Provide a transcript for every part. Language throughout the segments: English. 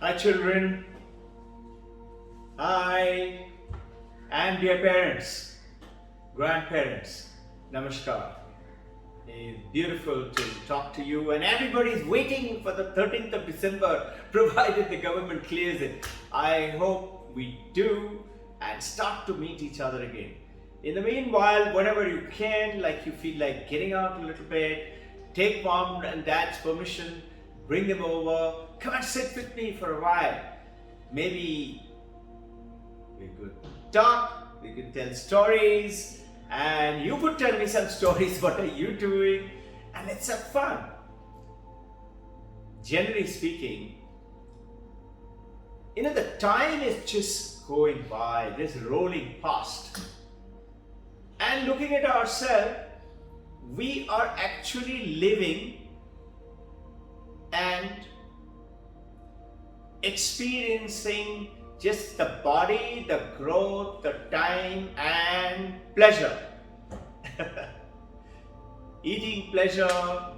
Hi children, hi, and dear parents, grandparents, namaskar. It's beautiful to talk to you, and everybody is waiting for the 13th of December, provided the government clears it. I hope we do and start to meet each other again. In the meanwhile, whenever you can, like you feel like getting out a little bit, take mom and dad's permission, bring them over, come and sit with me for a while. Maybe we could talk, we could tell stories, and you could tell me some stories. What are you doing? And let's have fun. Generally speaking, the time is just going by, just rolling past. And looking at ourselves, we are actually living and experiencing just the body, the growth, the time and pleasure. Eating pleasure,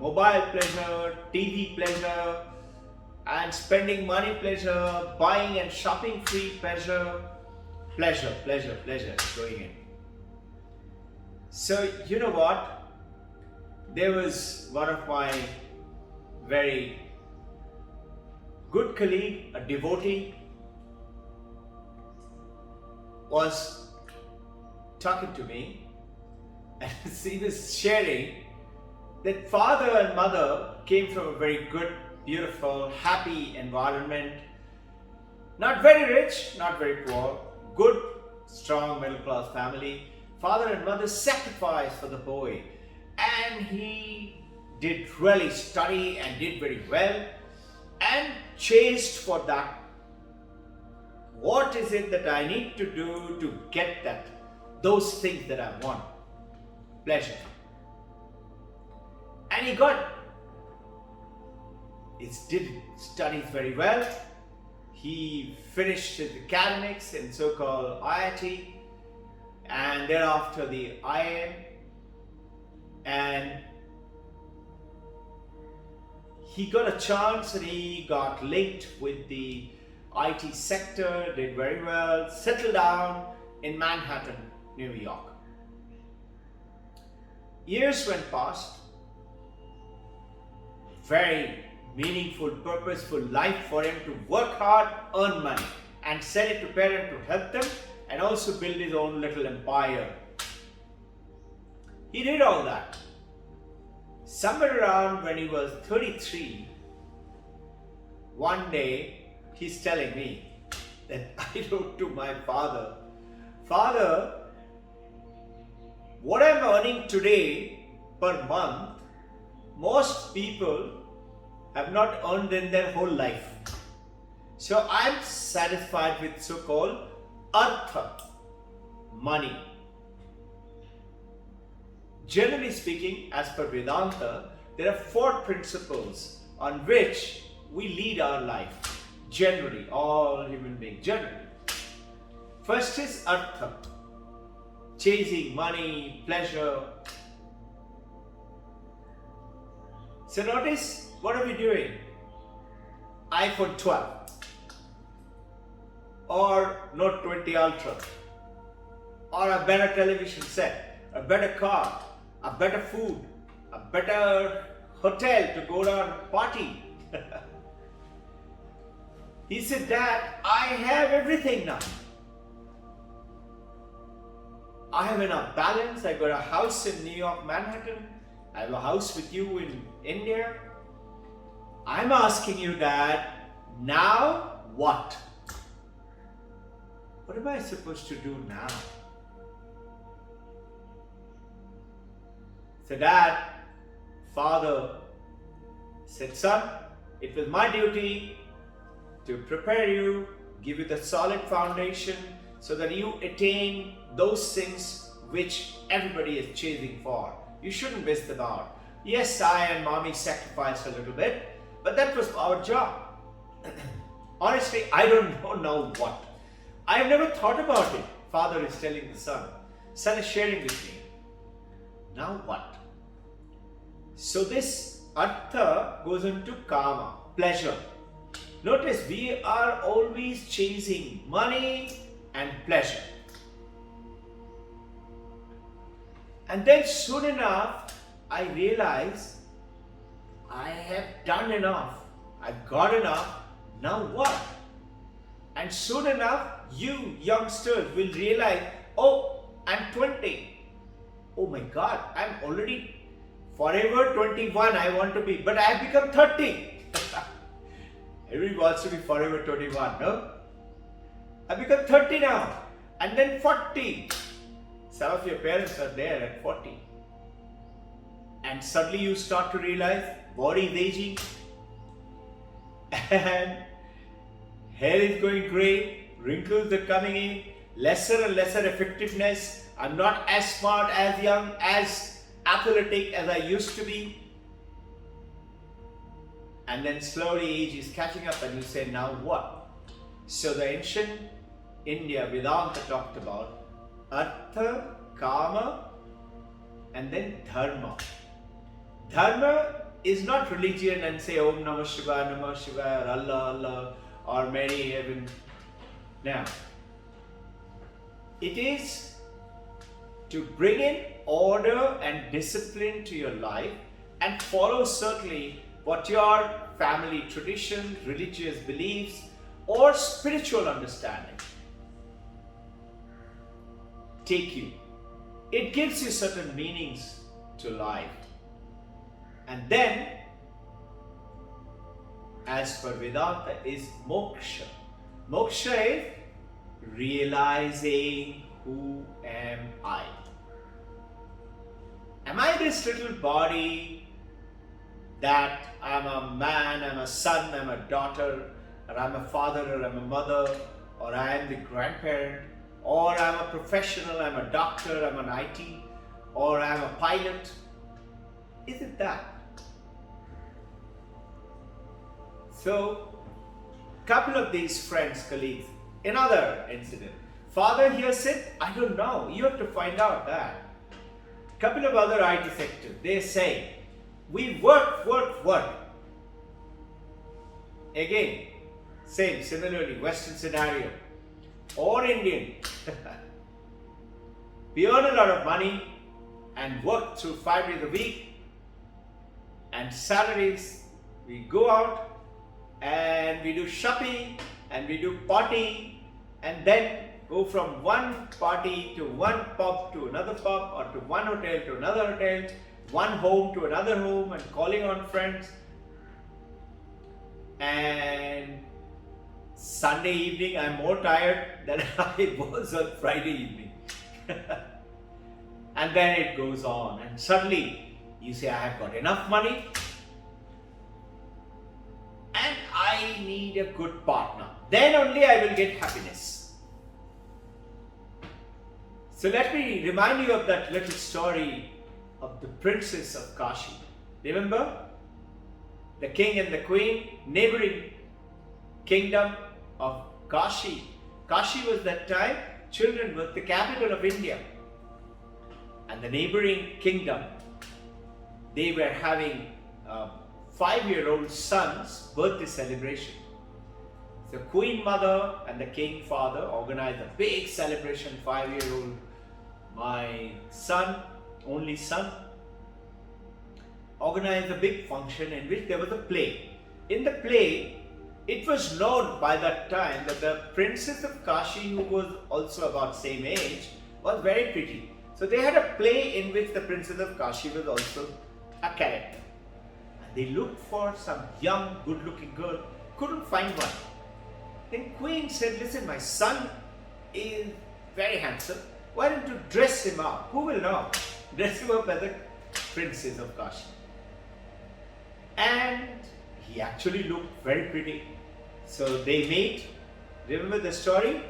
mobile pleasure, TV pleasure, and spending money pleasure, buying and shopping free pleasure, pleasure going in. So you know what? There was one of my very good colleague, a devotee, was talking to me, and he was sharing that father and mother came from a very good, beautiful, happy environment. Not very rich, not very poor, good, strong middle class family. Father and mother sacrificed for the boy, and he did really study and did very well and chased for that. What is it that I need to do to get that, those things that I want? Pleasure. And he got, he did studies very well. He finished his academics in so-called IIT and thereafter the IIM, and he got a chance and he got linked with the IT sector, did very well, settled down in Manhattan, New York. Years went past, very meaningful, purposeful life for him to work hard, earn money, and sell it to parents to help them, and also build his own little empire. He did all that. Somewhere around when he was 33, one day he's telling me that I wrote to my father, Father, what I'm earning today per month, most people have not earned in their whole life. So I'm satisfied with so-called artha, money. Generally speaking, as per Vedanta, there are 4 principles on which we lead our life. Generally, all human beings, generally. First is artha, chasing money, pleasure. So notice, what are we doing? iPhone 12 or Note 20 Ultra, or a better television set, a better car, a better food, a better hotel to go to a party. He said, Dad, I have everything now. I have enough balance. I got a house in New York, Manhattan. I have a house with you in India. I'm asking you, Dad, now what? What am I supposed to do now? So Dad, Father said, Son, it was my duty to prepare you, give you the solid foundation so that you attain those things which everybody is chasing for. You shouldn't miss them out. Yes, I and Mommy sacrificed a little bit, but that was our job. Honestly, I don't know now what. I have never thought about it. Father is telling the son. Son is sharing with me. Now what? So this artha goes into kama, pleasure. Notice we are always chasing money and pleasure. And then soon enough, I realize I have done enough. I've got enough. Now what? And soon enough, you youngsters will realize, oh, I'm 20. Oh my God, I'm already forever 21. I want to be, but I have become 30. Everybody wants to be forever 21, no? I become 30 now, and then 40. Some of your parents are there at 40. And suddenly you start to realize body is aging and hair is going grey, wrinkles are coming in, lesser and lesser effectiveness. I'm not as smart, as young, as athletic as I used to be. And then slowly age is catching up and you say, now what? So the ancient India Vedanta talked about Artha, Kama, and then Dharma. Dharma is not religion and say Om Namah Shivaya, or Allah, Allah, or Mary Heaven. Now, it is to bring in order and discipline to your life and follow certainly what your family tradition, religious beliefs, or spiritual understanding take you. It gives you certain meanings to life. And then, as per Vedanta, is moksha. Moksha is realizing who am I. Am I this little body that I'm a man, I'm a son, I'm a daughter, or I'm a father, or I'm a mother, or I am the grandparent, or I'm a professional, I'm a doctor, I'm an IT, or I'm a pilot? Is it that? So, couple of these friends, colleagues, another incident. Father here said, I don't know, you have to find out that. Couple of other IT sectors, they say, we work. Again, similarly, Western scenario, or Indian. We earn a lot of money and work through 5 days a week, and salaries, we go out and we do shopping and we do partying, and then go from one party to one pub to another pub, or to one hotel to another hotel, one home to another home, and calling on friends. And Sunday evening I'm more tired than I was on Friday evening. And then it goes on, and suddenly you say, I have got enough money and I need a good partner. Then only I will get happiness. So let me remind you of that little story of the princess of Kashi. Remember? The king and the queen, neighboring kingdom of Kashi. Kashi was that time, children, was the capital of India. And the neighboring kingdom, they were having 5-year-old son's birthday celebration. So queen mother and the king father organized a big celebration. 5-year-old, my son, only son, organized a big function in which there was a play. In the play, it was known by that time that the princess of Kashi, who was also about same age, was very pretty. So they had a play in which the princess of Kashi was also a character. And they looked for some young, good-looking girl, couldn't find one. Then queen said, listen, my son is very handsome. Why don't you dress him up? Who will know? Dress him up as a princess of Kashi. And he actually looked very pretty. So they made, remember the story?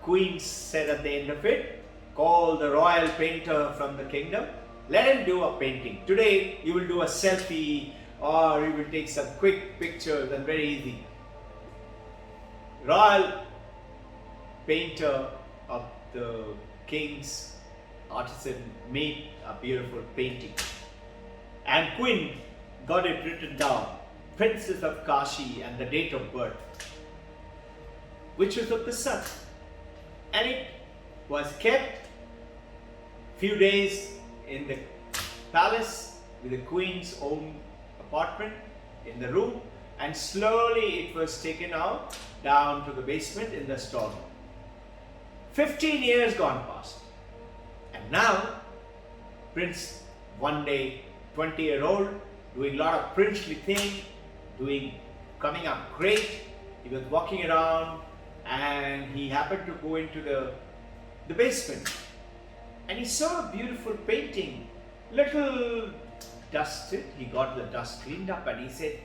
Queen said at the end of it, call the royal painter from the kingdom. Let him do a painting. Today you will do a selfie, or you will take some quick pictures, and very easy. Royal painter of the king's artisan made a beautiful painting. And queen got it written down. princess of Kashi and the date of birth, which was of the sun. And it was kept few days in the palace with the queen's own apartment in the room, and slowly it was taken out down to the basement in the storeroom. 15 years gone past, and now Prince, one day 20-year-old, doing a lot of princely thing, coming up great. He was walking around and he happened to go into the basement, and he saw a beautiful painting, little dusted. He got the dust cleaned up and he said,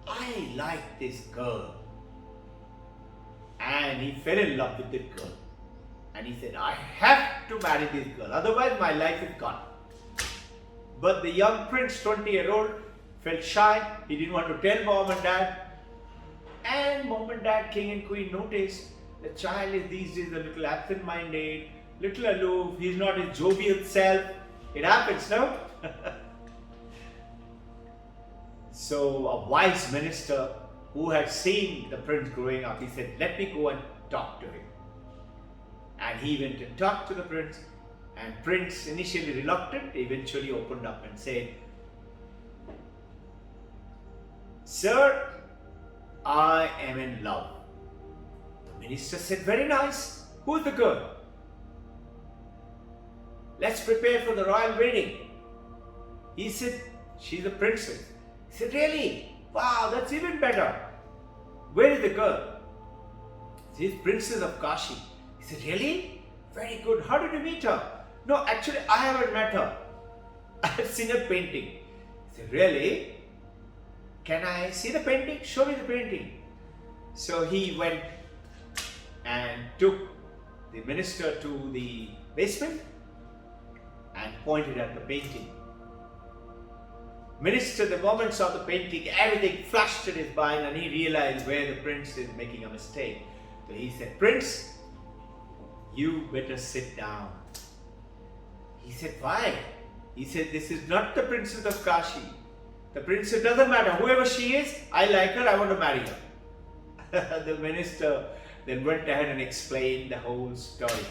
I like this girl. And he fell in love with the girl. And he said, I have to marry this girl, otherwise my life is gone. But the young prince, 20-year-old, felt shy. He didn't want to tell mom and dad. And mom and dad, king and queen, noticed the child is these days a little absent-minded, little aloof. He's not his jovial self. It happens, no? So a wise minister who had seen the prince growing up, he said, let me go and talk to him. And he went and talked to the prince, and prince, initially reluctant, eventually opened up and said, Sir, I am in love. The minister said, very nice. Who's the girl? Let's prepare for the royal wedding. He said, she's a princess. He said, really? Wow, that's even better. Where is the girl? She's princess of Kashi. He said, really? Very good. How did you meet her? No, actually, I haven't met her. I have seen her painting. He said, really? Can I see the painting? Show me the painting. So he went and took the minister to the basement and pointed at the painting. Minister, the moment saw the painting, everything flashed in his mind, and he realized where the prince is making a mistake. So he said, Prince, you better sit down. He said, why? He said, this is not the princess of Kashi. The princess doesn't matter. Whoever she is, I like her, I want to marry her. The minister then went ahead and explained the whole story.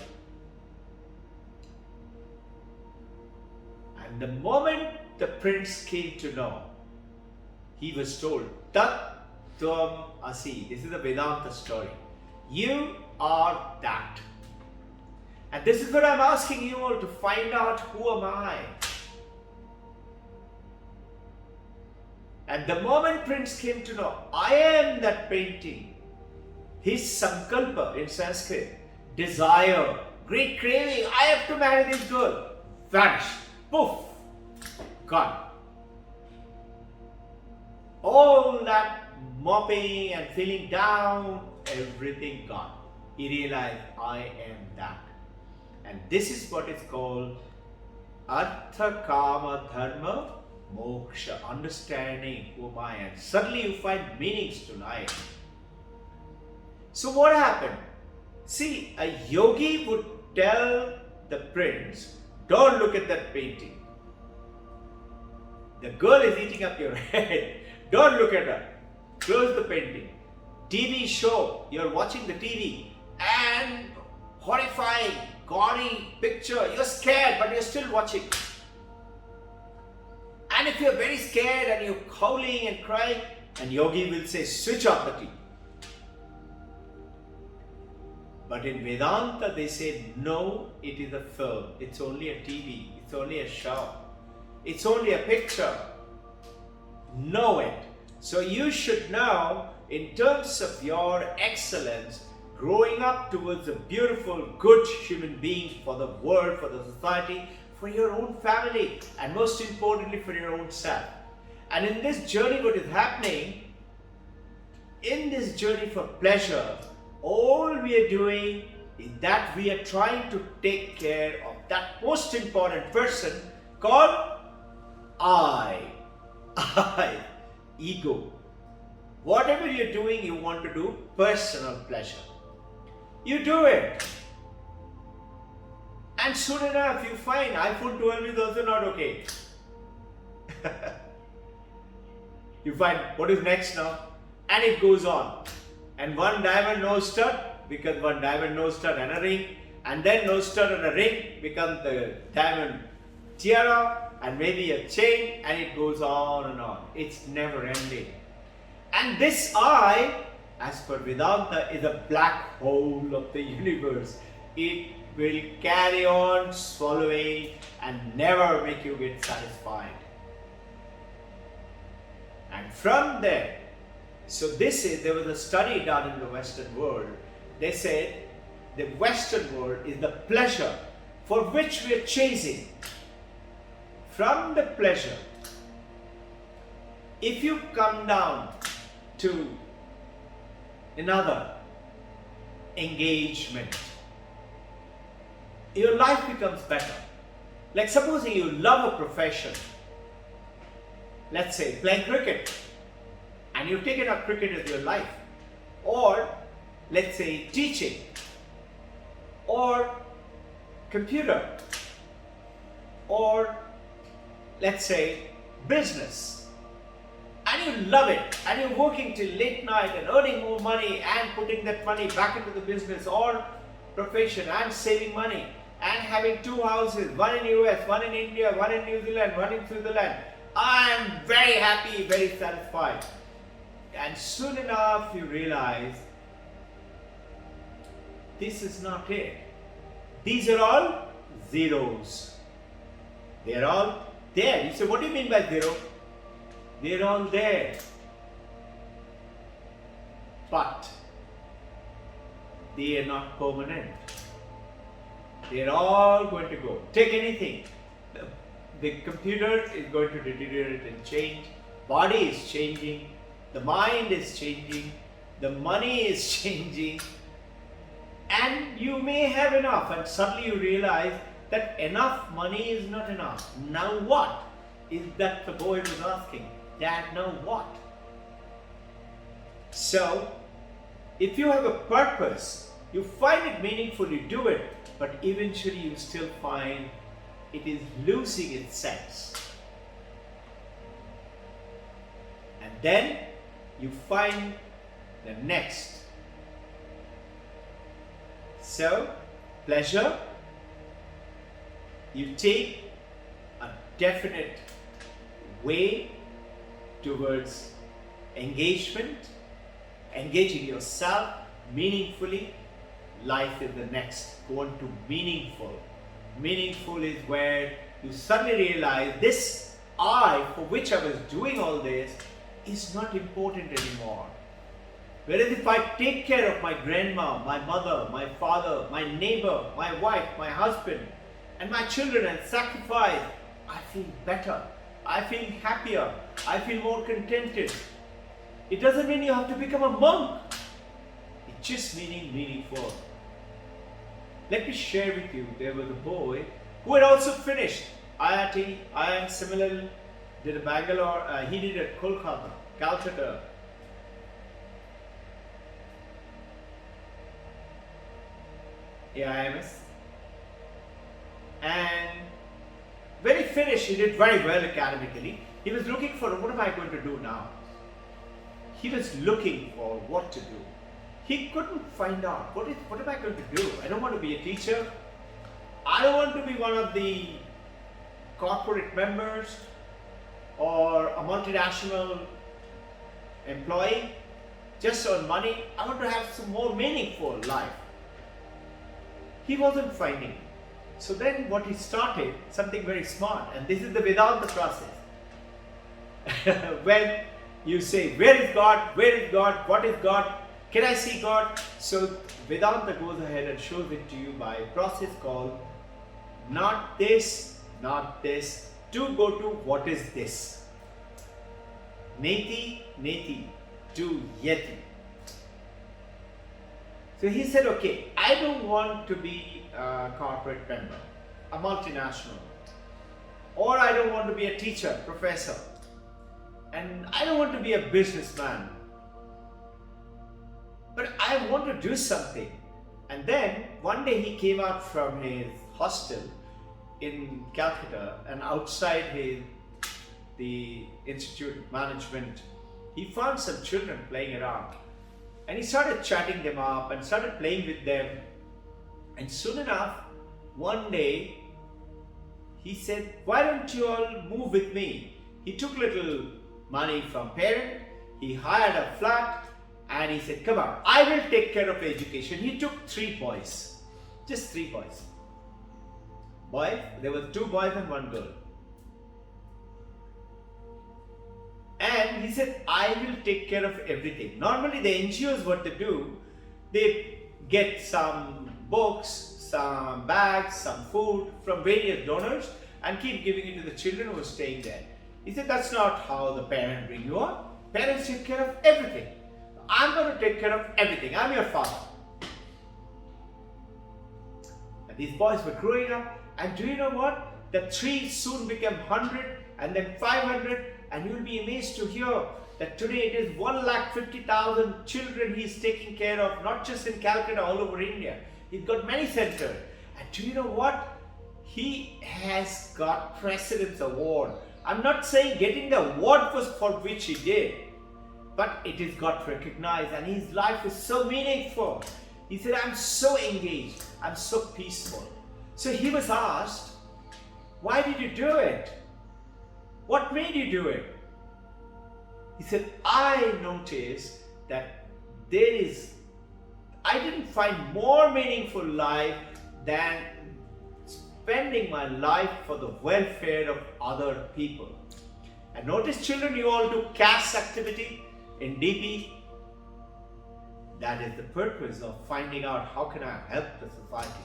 And the moment the prince came to know, he was told, Tat Tvam Asi. This is a Vedanta story. You are that. And this is what I'm asking you all to find out, who am I? And the moment prince came to know, I am that painting, his sankalpa in Sanskrit, desire, great craving, I have to marry this girl, vanished, poof, gone. All that mopping and feeling down, everything gone. He realized, I am that. And this is what is called Artha Kama Dharma Moksha, understanding who am I, and suddenly you find meanings to life. So what happened? See, a yogi would tell the prince, don't look at that painting. The girl is eating up your head. Don't look at her. Close the painting. TV show, you're watching the TV and horrifying, gaudy picture. You're scared, but you're still watching. And if you're very scared and you're howling and crying, and yogi will say, switch off the TV. But in Vedanta, they say, no, it is a film. It's only a TV. It's only a show. It's only a picture. Know it. So you should know, in terms of your excellence, growing up towards a beautiful, good human being for the world, for the society, for your own family, and most importantly, for your own self. And in this journey, what is happening, in this journey for pleasure, all we are doing is that we are trying to take care of that most important person called I, ego. Whatever you're doing, you want to do personal pleasure. You do it. And soon enough, you find iPhone 12 is also not okay. You find what is next now, and it goes on. And one diamond nose stud becomes one diamond nose stud and a ring, and then nose stud and a ring becomes the diamond tiara and maybe a chain, and it goes on and on. It's never ending. And this eye, as per Vedanta, is a black hole of the universe. It will carry on swallowing and never make you get satisfied. And from there, there was a study done in the Western world. They said the Western world is the pleasure for which we are chasing. From the pleasure, if you come down to another engagement, your life becomes better. Like supposing you love a profession, let's say playing cricket, and you've taken up cricket as your life, or let's say teaching, or computer, or let's say business, and you love it, and you're working till late night and earning more money and putting that money back into the business or profession and saving money and having 2 houses, one in US, one in India, one in New Zealand, one in Switzerland. I am very happy, very satisfied. And soon enough you realize this is not it. These are all zeros. They're all there. You say, what do you mean by zero? They're all there. But they are not permanent. They're all going to go. Take anything. The computer is going to deteriorate and change. Body is changing. The mind is changing. The money is changing. And you may have enough, and suddenly you realize that enough money is not enough. Now what? Is that the boy was asking. Dad, now what? So, if you have a purpose, you find it meaningful, you do it, but eventually you still find it is losing its sense. And then you find the next. So, pleasure, you take a definite way towards engagement, engaging yourself meaningfully. Life is the next. Go on to meaningful. Meaningful is where you suddenly realize this I, for which I was doing all this, is not important anymore. Whereas if I take care of my grandma, my mother, my father, my neighbor, my wife, my husband, and my children and sacrifice, I feel better. I feel happier. I feel more contented. It doesn't mean you have to become a monk. It's just meaning meaningful. Let me share with you, there was a boy who had also finished IIT, IIM similar, did a Bangalore, he did at Kolkata, Calcutta. AIMS. And when he finished, he did very well academically. He was looking for, what am I going to do now? He was looking for what to do. He couldn't find out, what am I going to do? I don't want to be a teacher. I don't want to be one of the corporate members or a multinational employee just on money. I want to have some more meaningful life. He wasn't finding it. So then what he started, something very smart, and this is the Vedanta process. When you say, where is God? Where is God? What is God? Can I see God? So Vedanta goes ahead and shows it to you by a process called not this, to go to what is this. Neti, neti, to yeti. So he said, okay, I don't want to be a corporate member, a multinational, or I don't want to be a teacher, professor, and I don't want to be a businessman, but I want to do something. And then one day he came out from his hostel in Calcutta, and outside the institute management, he found some children playing around. And he started chatting them up and started playing with them. And soon enough, one day, he said, why don't you all move with me? He took little money from parent, he hired a flat, and he said, come on, I will take care of education. He took 3 boys, just 3 boys. There were 2 boys and 1 girl. And he said, I will take care of everything. Normally the NGOs, what they do, they get some books, some bags, some food from various donors and keep giving it to the children who are staying there. He said, that's not how the parents bring you up. Parents take care of everything. I'm going to take care of everything. I'm your father. And these boys were growing up, and do you know what? The 3 soon became 100 and then 500, and you'll be amazed to hear that today it is 150,000 children he's taking care of, not just in Calcutta, all over India. He's got many centers. And do you know what? He has got President's Award. I'm not saying getting the award was for which he did, but it is got recognized, and his life is so meaningful. He said, I'm so engaged, I'm so peaceful. So he was asked, why did you do it? What made you do it? He said, I noticed that I didn't find more meaningful life than spending my life for the welfare of other people. And notice, children, you all do CAS activity in DP. That is the purpose of finding out how can I help the society.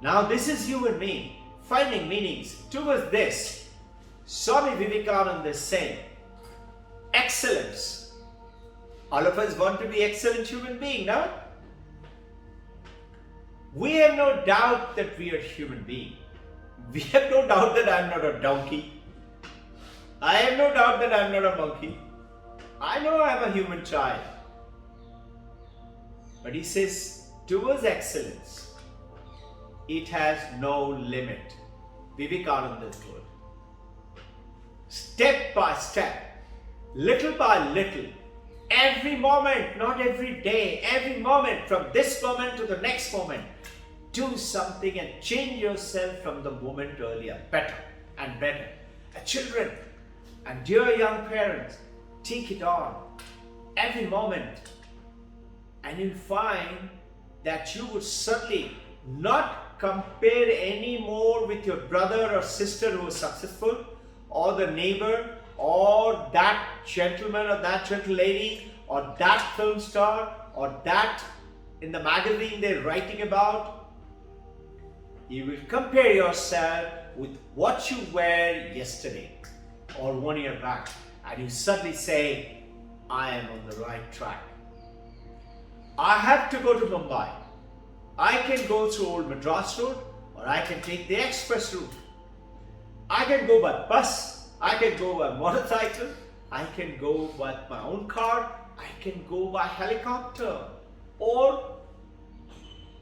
Now this is you and me, finding meanings towards this. Swami Vivekananda is saying, excellence. All of us want to be excellent human beings, no? We have no doubt that we are human beings. We have no doubt that I am not a donkey. I have no doubt that I am not a monkey. I know I am a human child. But he says, towards excellence, it has no limit. Vivekananda's word. Step by step, little by little, every moment, not every day, every moment, from this moment to the next moment, do something and change yourself from the moment earlier, better and better. And children and dear young parents, take it on every moment, and you'll find that you would certainly not compare anymore with your brother or sister who is successful, or the neighbor, or that gentleman or that gentle lady, or that film star, or that in the magazine they're writing about. You will compare yourself with what you were yesterday or 1 year back, and you suddenly say, I am on the right track. I have to go to Mumbai. I can go through Old Madras Road, or I can take the express route. I can go by bus, I can go by motorcycle, I can go by my own car, I can go by helicopter, or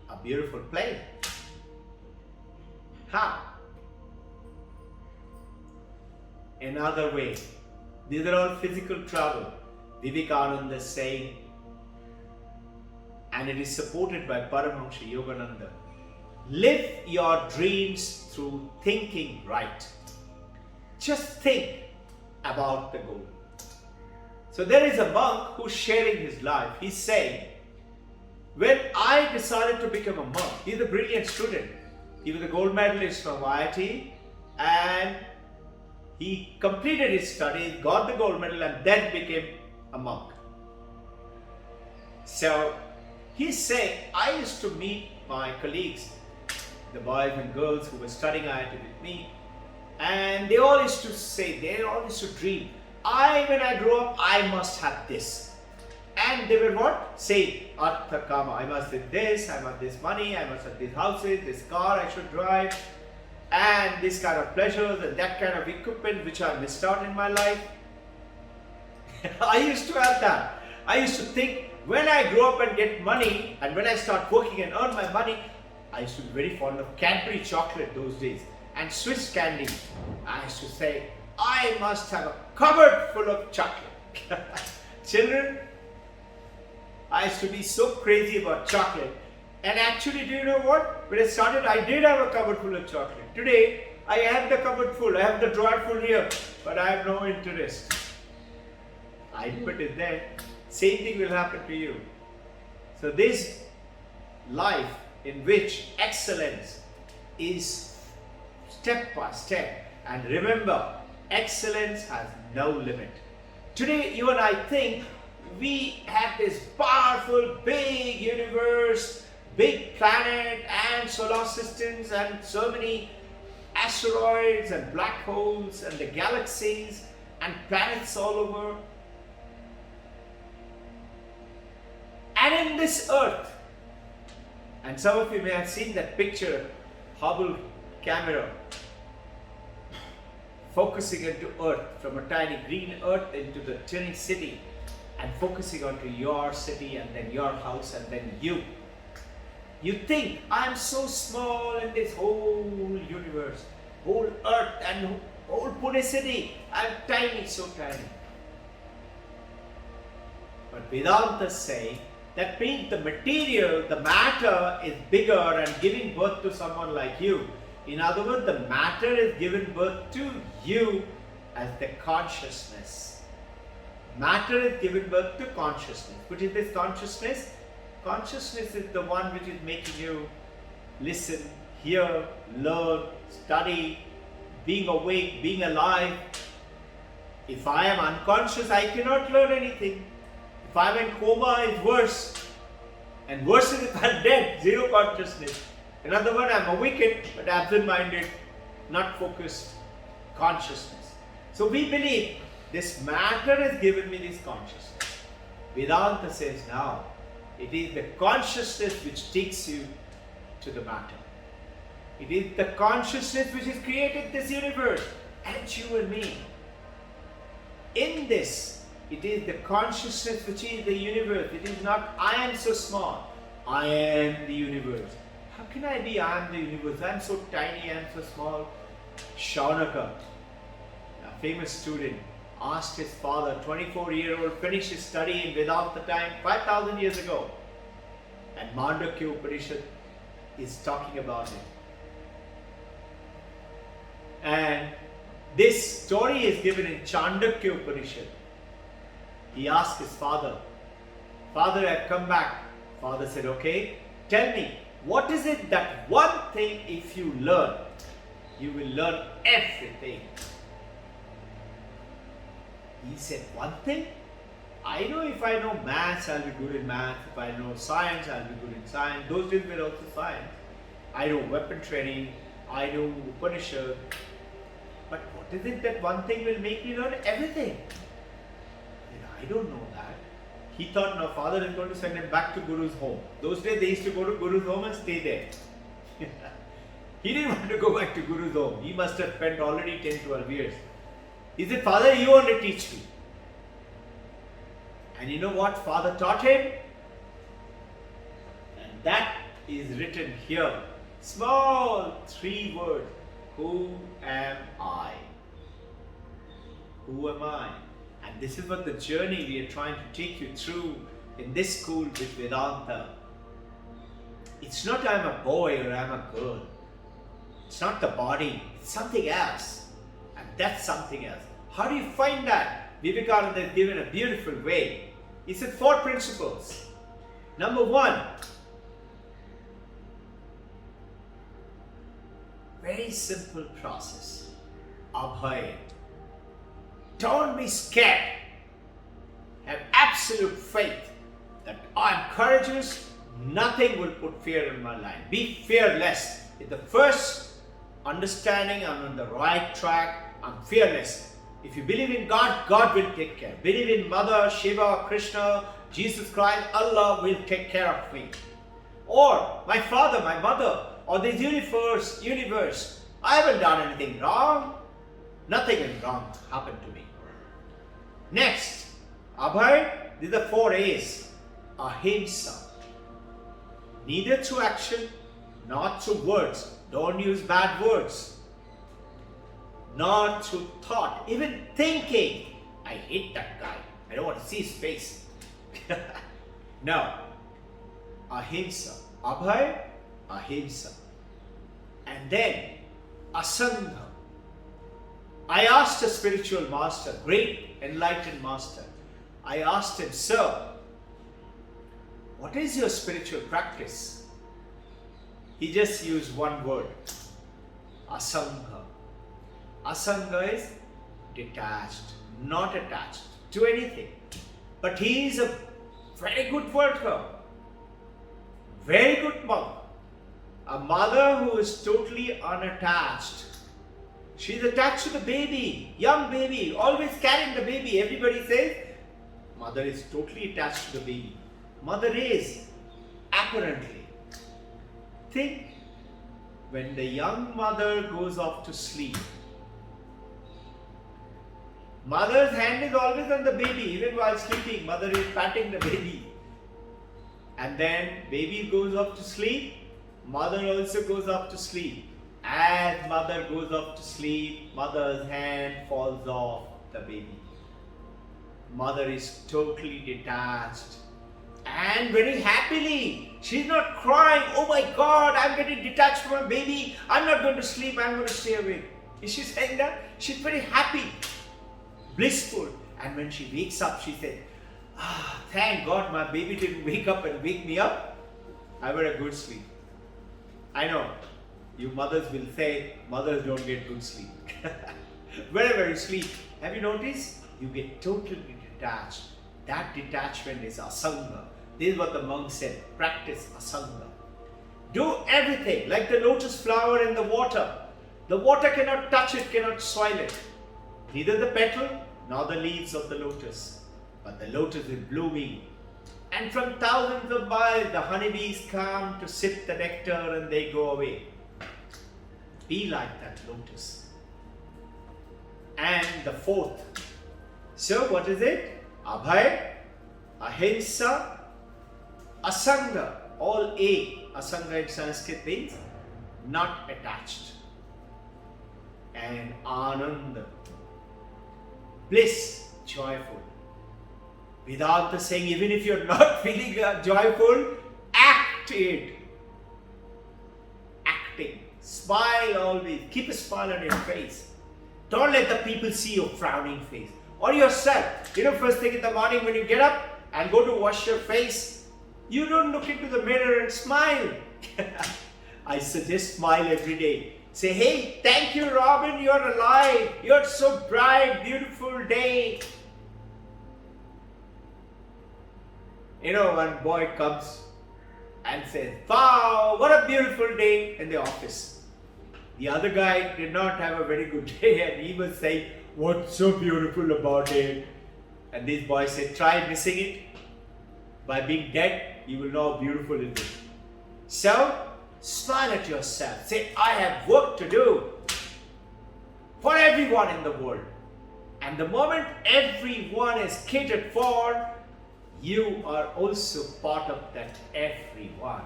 a beautiful plane. How? Another way. These are all physical travel. Vivekananda is saying, and it is supported by Paramahamsa Yogananda. Live your dreams through thinking right. Just think about the goal. So there is a monk who's sharing his life. He's saying, when I decided to become a monk, he's a brilliant student. He was a gold medalist from IIT, and he completed his studies, got the gold medal, and then became a monk. So he's saying, I used to meet my colleagues, the boys and girls who were studying IIT with me, and they all used to say, they all used to dream, when I grow up, I must have this. And they were what? Saying, Artha Kama, I must have this, I must have this money, I must have these houses, this car I should drive, and this kind of pleasures and that kind of equipment which I missed out in my life. I used to have that. I used to think, when I grow up and get money, and when I start working and earn my money, I used to be very fond of Cadbury chocolate those days, and Swiss candy. I used to say, I must have a cupboard full of chocolate. Children, I used to be so crazy about chocolate. And actually, do you know what? When I started, I did have a cupboard full of chocolate. Today, I have the cupboard full. I have the drawer full here. But I have no interest. I put it there. Same thing will happen to you. So this life in which excellence is step by step. And remember, excellence has no limit. Today, you and I think we have this powerful, big universe, big planet and solar systems and so many asteroids and black holes and the galaxies and planets all over. And in this earth, and some of you may have seen that picture, Hubble camera, focusing into earth, from a tiny green earth into the tiny city, and focusing onto your city and then your house and then you. You think, I'm so small in this whole universe, whole earth and whole Pune city. I'm tiny, so tiny. But Vedanta say that means the material, the matter is bigger and giving birth to someone like you. In other words, the matter is given birth to you as the consciousness. Matter is given birth to consciousness. Which is this consciousness? Consciousness is the one which is making you listen, hear, learn, study, being awake, being alive. If I am unconscious, I cannot learn anything. If I am in coma, it's worse. And worse is if I am dead, zero consciousness. In other words, I am awakened but absent-minded, not focused, consciousness. So we believe this matter has given me this consciousness. Vedanta says now, it is the consciousness which takes you to the matter. It is the consciousness which has created this universe and you and me. In this, it is the consciousness which is the universe. It is not I am so small. I am the universe. How can I be I am the universe? I am so tiny, I am so small. Shaunaka, a famous student, asked his father, 24-year-old, finished his study in Vedanta time 5,000 years ago. And Mandakya Upanishad is talking about it. And this story is given in Chandakya Upanishad. He asked his father, Father, I've come back. Father said, okay, tell me, what is it that one thing if you learn, you will learn everything? He said, one thing? I know if I know maths, I'll be good in maths. If I know science, I'll be good in science. Those days were also science. I know weapon training. I know Upanishad. But what is it that one thing will make me learn everything? I don't know that. He thought, no, father is going to send him back to Guru's home. Those days they used to go to Guru's home and stay there. He didn't want to go back to Guru's home. He must have spent already 10, 12 years. He said, Father, you only teach me. And you know what Father taught him? And that is written here. Small 3 words. Who am I? Who am I? And this is what the journey we are trying to take you through in this school with Vedanta. It's not I'm a boy or I'm a girl. It's not the body. It's something else. And that's something else. How do you find that? Vivekananda has given a beautiful way. He said 4 principles. Number 1. Very simple process. Abhay. Don't be scared. Have absolute faith that I'm courageous. Nothing will put fear in my life. Be fearless. It's the first understanding I'm on the right track. I'm fearless. If you believe in God, God will take care. Believe in Mother, Shiva, Krishna, Jesus Christ, Allah will take care of me. Or my father, my mother, or this universe. I haven't done anything wrong. Nothing wrong happened to me. Next, Abhay, these are 4 A's. Ahimsa. Neither through action, not through words. Don't use bad words. not through thought, even thinking, I hate that guy, I don't want to see his face. Now, ahimsa, abhay, ahimsa. And then, asanga. I asked a spiritual master, great enlightened master, I asked him, sir, what is your spiritual practice? He just used one word, asanga. Asanga is detached, not attached to anything. But he is a very good worker, very good monk. A mother who is totally unattached. She's attached to the baby, young baby, always carrying the baby. Everybody says, mother is totally attached to the baby. Mother is, apparently. Think, when the young mother goes off to sleep, mother's hand is always on the baby. Even while sleeping, mother is patting the baby. And then baby goes off to sleep, mother also goes off to sleep. As mother goes off to sleep, mother's hand falls off the baby. Mother is totally detached and very happily. She's not crying, oh my God, I'm getting detached from my baby. I'm not going to sleep, I'm going to stay awake. Is she saying that? She's very happy, blissful. And when she wakes up, she says, thank God my baby didn't wake up and wake me up. I had a good sleep. I know. You mothers will say, mothers don't get good sleep. Wherever you sleep, have you noticed? You get totally detached. That detachment is asanga. This is what the monk said, practice asanga. Do everything, like the lotus flower in the water. The water cannot touch it, cannot soil it. Neither the petal, nor the leaves of the lotus. But the lotus is blooming. And from thousands of miles, the honeybees come to sip the nectar and they go away. Be like that lotus. And the fourth. So what is it? Abhay, ahimsa, asanga. All A. Asanga in Sanskrit means not attached. And ananda. Bliss, joyful. Vedanta saying, even if you're not feeling joyful, act it. Acting. Smile always. Keep a smile on your face. Don't let the people see your frowning face. Or yourself. First thing in the morning when you get up and go to wash your face, you don't look into the mirror and smile. I suggest smile every day. Say, hey, thank you, Robbin, you're alive. You're so bright, beautiful day. One boy comes and says, wow, what a beautiful day in the office. The other guy did not have a very good day and he was saying, what's so beautiful about it? And this boy said, try missing it. By being dead, you will know how beautiful it is. So, smile at yourself. Say, I have work to do for everyone in the world. And the moment everyone is catered for, you are also part of that everyone.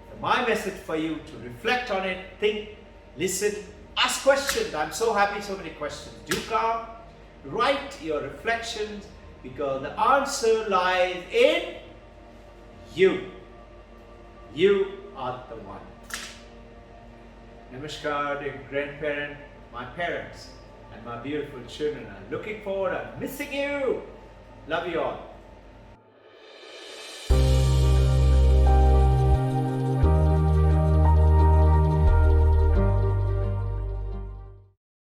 So my message for you to reflect on it, think, listen, ask questions. I'm so happy so many questions do come. Write your reflections because the answer lies in you. You are the one. Namaskar, dear grandparent, my parents and my beautiful children. I'm looking forward. I'm missing you. Love you all.